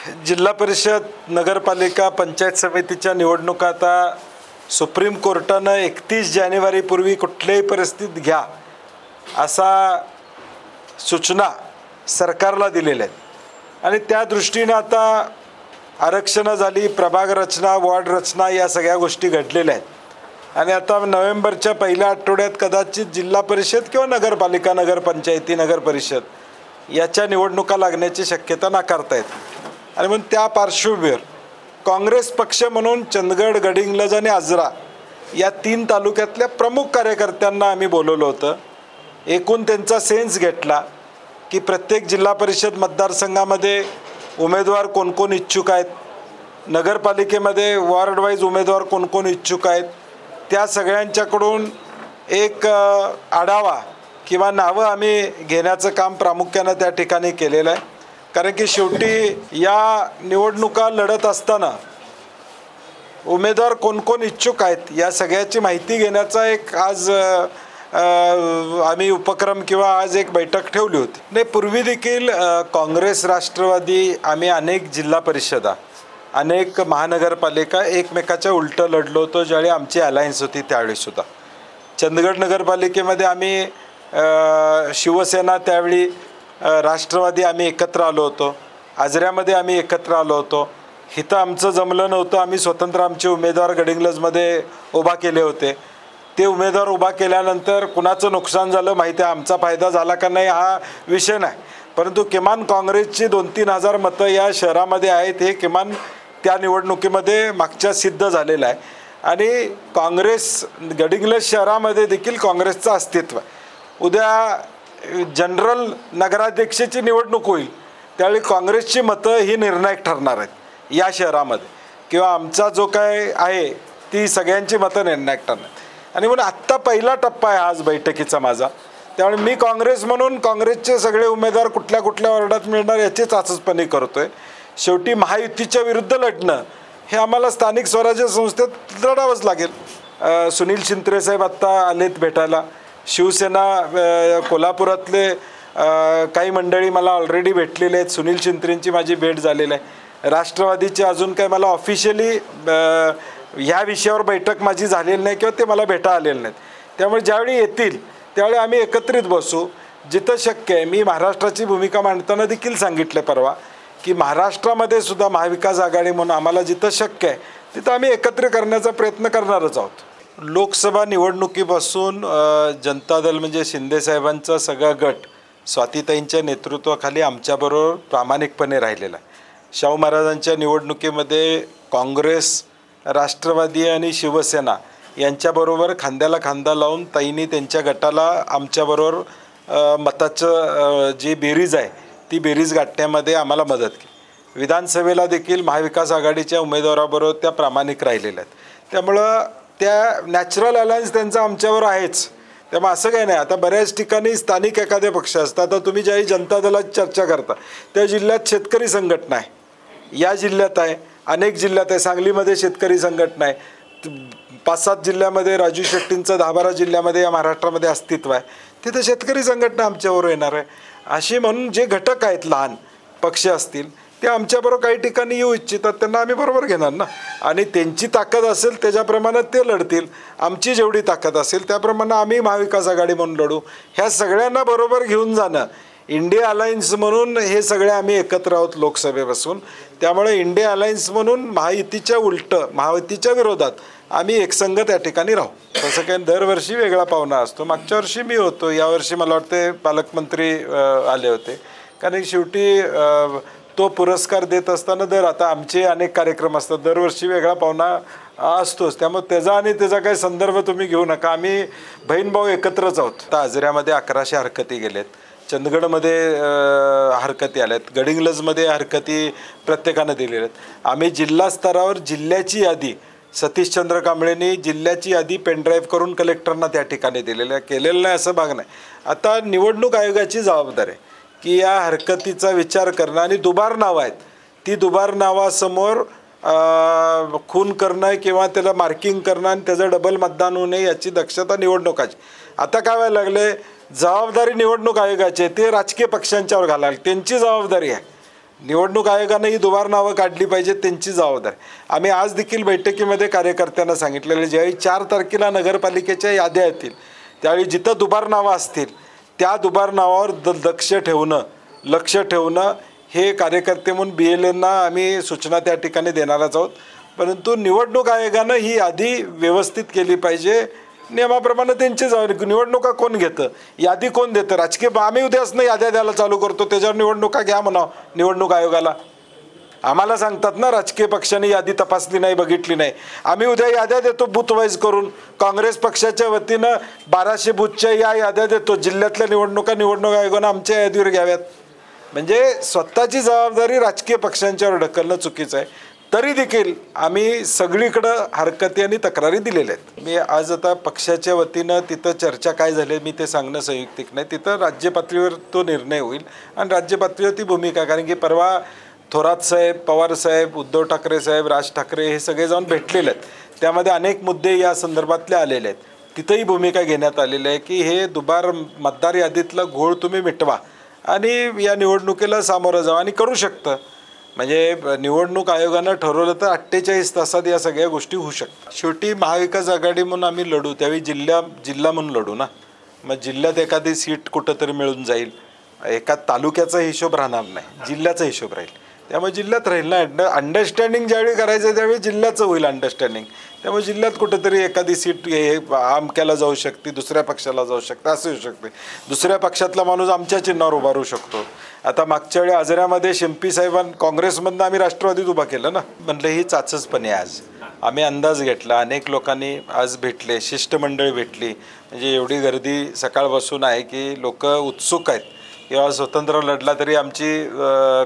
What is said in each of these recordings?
जिल्हा परिषद, नगरपालिका, पंचायत समितीच्या निवडणुका आता सुप्रीम कोर्टानं 31 जानेवारीपूर्वी कुठल्याही परिस्थितीत घ्या असा सूचना सरकारला दिलेल्या आहेत आणि त्या दृष्टीनं आता आरक्षणं झाली, प्रभाग रचना, वॉर्ड रचना या सगळ्या गोष्टी घडलेल्या आहेत आणि आता नोव्हेंबरच्या पहिल्या आठवड्यात कदाचित जिल्हा परिषद किंवा नगरपालिका, नगरपंचायती, नगरपरिषद याच्या निवडणुका लागण्याची शक्यता नाकारता येते आणि म्हणून त्या पार्श्वभूमीवर काँग्रेस पक्ष म्हणून चंदगड, गडिंग्लज आणि आजरा या 3 तालुक्यातल्या प्रमुख कार्यकर्त्यांना आम्ही बोलवलं होतं. एकूण त्यांचा सेन्स घेतला की प्रत्येक जिल्हा परिषद मतदारसंघामध्ये उमेदवार कोण कोण इच्छुक आहेत, नगरपालिकेमध्ये वॉर्ड वाईज उमेदवार कोण कोण इच्छुक आहेत, त्या सगळ्यांच्याकडून एक आढावा किंवा नावं आम्ही घेण्याचं काम प्रामुख्यानं त्या ठिकाणी केलेलं आहे. कारण की शेवटी या निवडणुका लढत असताना उमेदवार कोण कोण इच्छुक आहेत या सगळ्याची माहिती घेण्याचा एक आज आम्ही उपक्रम किंवा आज एक बैठक ठेवली होती. नाही, पूर्वी देखील काँग्रेस, राष्ट्रवादी आम्ही अनेक जिल्हा परिषदा, अनेक महानगरपालिका एकमेकाच्या उलटं लढलो होतो ज्यावेळी आमची अलायन्स होती त्यावेळीसुद्धा. चंदगड नगरपालिकेमध्ये आम्ही शिवसेना, त्यावेळी राष्ट्रवादी आम्ही एकत्र आलो होतो. आजऱ्यामध्ये आम्ही एकत्र आलो होतो. इथं आमचं जमलं नव्हतं, आम्ही स्वतंत्र आमचे उमेदवार गडिंग्लजमध्ये उभा केले होते. ते उमेदवार उभा केल्यानंतर कुणाचं नुकसान झालं माहिती आहे, आमचा फायदा झाला का नाही हा विषय नाही, परंतु किमान काँग्रेसची 2-3 हजार मतं या शहरामध्ये आहेत हे किमान त्या निवडणुकीमध्ये मागच्या सिद्ध झालेलं आहे. आणि काँग्रेस गडिंग्लज शहरामध्ये देखील काँग्रेसचं अस्तित्व आहे. उद्या जनरल नगराध्यक्षाची निवडणूक होईल त्यावेळी काँग्रेसची मतं ही निर्णायक ठरणार आहेत या शहरामध्ये, किंवा आमचा जो काय आहे ती सगळ्यांची मतं निर्णायक ठरणार. आणि म्हणून आत्ता पहिला टप्पा आहे आज बैठकीचा माझा. त्यामुळे मी काँग्रेस म्हणून काँग्रेसचे सगळे उमेदवार कुठल्या कुठल्या वॉर्डात मिळणार याची चाचपणी करतोय. शेवटी महायुतीच्या विरुद्ध लढणं हे आम्हाला स्थानिक स्वराज्य संस्थेत लढावंच लागेल. सुनील शिंत्रे साहेब आत्ता आलेत भेटायला. शिवसेना कोल्हापुरातले काही मंडळी मला ऑलरेडी भेटलेले आहेत. सुनील शिंत्रेंची माझी भेट झालेली आहे. राष्ट्रवादीचे अजून काही मला ऑफिशियली ह्या विषयावर बैठक माझी झालेली नाही किंवा ते मला भेटा आलेले नाहीत. त्यामुळे ज्यावेळी येतील त्यावेळी आम्ही एकत्रित बसू. जिथं शक्य आहे, मी महाराष्ट्राची भूमिका मांडताना देखील सांगितलं परवा की महाराष्ट्रामध्ये सुद्धा महाविकास आघाडी म्हणून आम्हाला जिथं शक्य आहे तिथं आम्ही एकत्र करण्याचा प्रयत्न करणारच आहोत. लोकसभा निवडणुकीपासून जनता दल म्हणजे शिंदेसाहेबांचा सगळा गट स्वातीताईंच्या नेतृत्वाखाली आमच्याबरोबर प्रामाणिकपणे राहिलेला आहे. शाहू महाराजांच्या निवडणुकीमध्ये काँग्रेस, राष्ट्रवादी आणि शिवसेना यांच्याबरोबर खांद्याला खांदा लावून ताईंनी त्यांच्या गटाला आमच्याबरोबर मताचं जी बेरीज आहे ती बेरीज गाठण्यामध्ये आम्हाला मदत केली. विधानसभेला देखील महाविकास आघाडीच्या उमेदवाराबरोबर त्या प्रामाणिक राहिलेल्या आहेत. त्यामुळं त्या नॅचरल अलायन्स त्यांचा आमच्यावर आहेच. त्यामुळे असं काही नाही. आता बऱ्याच ठिकाणी स्थानिक एखादे पक्ष असतात. आता तुम्ही ज्याही जनता दलाची चर्चा करता त्या जिल्ह्यात शेतकरी संघटना आहे, या जिल्ह्यात आहे, अनेक जिल्ह्यात आहे. सांगलीमध्ये शेतकरी संघटना आहे. 5-7 जिल्ह्यामध्ये, राजू शेट्टींचं 10-12 जिल्ह्यामध्ये या महाराष्ट्रामध्ये अस्तित्व आहे. तिथे शेतकरी संघटना आमच्याबरोबर येणार आहे. अशी म्हणून जे घटक आहेत, लहान पक्ष असतील ते आमच्याबरोबर काही ठिकाणी येऊ इच्छितात, त्यांना आम्ही बरोबर घेणार ना. आणि त्यांची ताकद असेल त्याच्याप्रमाणे ते लढतील. आमची जेवढी ताकद असेल त्याप्रमाणे आम्ही महाविकास आघाडी म्हणून लढू. ह्या सगळ्यांना बरोबर घेऊन जाणं इंडिया अलायन्स म्हणून हे सगळे आम्ही एकत्र आहोत लोकसभेपासून. त्यामुळे इंडिया अलायन्स म्हणून महायुतीच्या उलटं, महायुतीच्या विरोधात आम्ही एकसंघ त्या ठिकाणी राहू. तसं काही दरवर्षी वेगळा पाहुणा असतो. मागच्या वर्षी मी होतो, यावर्षी मला वाटते पालकमंत्री आले होते. कारण शेवटी तो पुरस्कार देत असताना आता आमचे अनेक कार्यक्रम असतात, दरवर्षी वेगळा पाहुणा असतोच. त्यामुळे त्याचा आणि त्याचा काही संदर्भ तुम्ही घेऊ नका. आम्ही बहीण भाऊ एकत्रच आहोत. आता आजऱ्यामध्ये 1100 हरकती गेलेत, चंदगडमध्ये हरकती आल्यात, गडिंग्लजमध्ये हरकती प्रत्येकानं दिलेल्या आहेत. आम्ही जिल्हा स्तरावर जिल्ह्याची यादी सतीशचंद्र कांबळेंनी जिल्ह्याची यादी पेनड्राईव्ह करून कलेक्टरना त्या ठिकाणी दिलेलं आहे. केलेलं नाही असं भाग नाही. आता निवडणूक आयोगाची जबाबदारी आहे की या हरकतीचा विचार करणं आणि दुबार नावं आहेत, ती दुबार नावासमोर खून करणं किंवा त्याला मार्किंग करणं आणि त्याचं डबल मतदान होऊ नये याची दक्षता निवडणुकाची. आता काय व्हायला लागले, जबाबदारी निवडणूक आयोगाची, ते राजकीय पक्षांच्यावर घालायला त्यांची जबाबदारी आहे. निवडणूक आयोगानं ही दुबार नावं काढली पाहिजेत, त्यांची जबाबदारी. आम्ही आज देखील बैठकीमध्ये कार्यकर्त्यांना सांगितलेलं, ज्यावेळी 4 तारखेला नगरपालिकेच्या याद्या येतील त्यावेळी जिथं दुबार नावं असतील त्या दुबार नावावर लक्ष ठेवणं हे कार्यकर्ते म्हणून BLAंना आम्ही सूचना त्या ठिकाणी देणारच आहोत. परंतु निवडणूक आयोगानं ही यादी व्यवस्थित केली पाहिजे. नियमाप्रमाणे त्यांची जबाबदारी. निवडणुका कोण घेतं, यादी कोण देतं? राजकीय आम्ही उद्याच याद्या द्यायला चालू करतो, त्याच्यावर निवडणुका घ्या म्हणावं निवडणूक आयोगाला. आम्हाला सांगतात ना राजकीय पक्षांनी यादी तपासली नाही, बघितली नाही. आम्ही उद्या याद्या देतो बूथ वाईज करून. काँग्रेस पक्षाच्या वतीनं 1200 बूथच्या या याद्या देतो. जिल्ह्यातल्या निवडणूक आयोगानं आमच्या यादीवर घ्याव्यात. म्हणजे स्वतःची जबाबदारी राजकीय पक्षांच्यावर ढकलणं चुकीचं आहे. तरी देखील आम्ही सगळीकडं हरकती आणि तक्रारी दिलेल्या आहेत. मी आज आता पक्षाच्या वतीनं तिथं चर्चा काय झाली मी ते सांगणं संयुक्तिक नाही. तिथं राज्य पातळीवर तो निर्णय होईल आणि राज्य पातळीवर ती भूमिका. कारण की परवा थोरात साहेब, पवार साहेब, उद्धव ठाकरे साहेब, राज ठाकरे हे सगळे जाऊन भेटलेले आहेत. त्यामध्ये अनेक मुद्दे या संदर्भातले आलेले आहेत. तिथंही भूमिका घेण्यात आलेली आहे की हे दुबार मतदार यादीतला घोळ तुम्ही मिटवा आणि या निवडणुकीला सामोरं जावं. आणि करू शकतं. म्हणजे निवडणूक आयोगानं ठरवलं तर 48 तासात या सगळ्या गोष्टी होऊ शकतात. शेवटी महाविकास आघाडी म्हणून आम्ही लढू, त्यावेळी जिल्हा म्हणून लढू ना. मग जिल्ह्यात एखादी सीट कुठंतरी मिळून जाईल. एका तालुक्याचा हिशोब राहणार नाही, जिल्ह्याचा हिशोब राहील. त्यामुळे जिल्ह्यात राहील ना. अंडरस्टँडिंग ज्यावेळी करायचं आहे त्यावेळी जिल्ह्याचं होईल अंडरस्टँडिंग. त्यामुळे जिल्ह्यात कुठंतरी एखादी सीट आमक्याला जाऊ शकते, दुसऱ्या पक्षाला जाऊ शकते, असं होऊ शकते. दुसऱ्या पक्षातला माणूस आमच्या चिन्हावर उभा राहू शकतो. आता मागच्या वेळी आजऱ्यामध्ये शिंपी साहेबांना काँग्रेसमधनं आम्ही राष्ट्रवादीत उभा केलं ना. म्हटलं ही चाचसपणे आज आम्ही अंदाज घेतला. अनेक लोकांनी आज भेटले, शिष्टमंडळी भेटली. म्हणजे एवढी गर्दी सकाळपासून आहे की लोक उत्सुक आहेत. किंवा स्वतंत्र लढला तरी आमची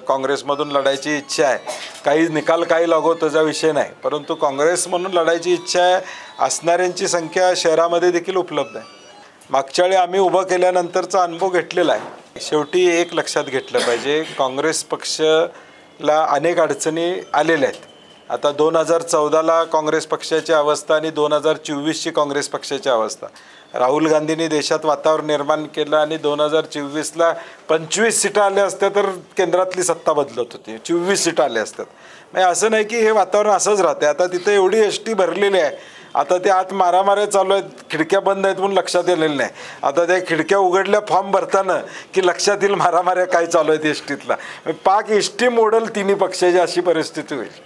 काँग्रेसमधून लढायची इच्छा आहे. काही निकाल काही लागो त्याचा विषय नाही, परंतु काँग्रेस म्हणून लढायची इच्छा आहे असणाऱ्यांची संख्या शहरामध्ये देखील उपलब्ध आहे. मागच्या वेळी आम्ही उभं केल्यानंतरचा अनुभव घेतलेला आहे. शेवटी एक लक्षात घेतलं पाहिजे, काँग्रेस पक्षाला अनेक अडचणी आलेल्या आहेत. आता 2014ला काँग्रेस पक्षाची अवस्था आणि 2024ची काँग्रेस पक्षाची अवस्था. राहुल गांधींनी देशात वातावरण निर्माण केलं आणि 2024ला 25 सीटा आल्या असत्या तर केंद्रातली सत्ता बदलत होती. 24 सीटा आल्या असतात. म्हणजे असं नाही की हे वातावरण असंच राहते. आता तिथे एवढी एसटी भरलेली आहे. आता ते आत मारामाऱ्या चालू आहेत, खिडक्या बंद आहेत म्हणून लक्षात येलेलं नाही. आता त्या खिडक्या उघडल्या फॉर्म भरताना की लक्षात येईल मारामाऱ्या काय चालू आहेत एसटीतला. पाक एसटी मोडल तिन्ही पक्षाची अशी परिस्थिती होईल.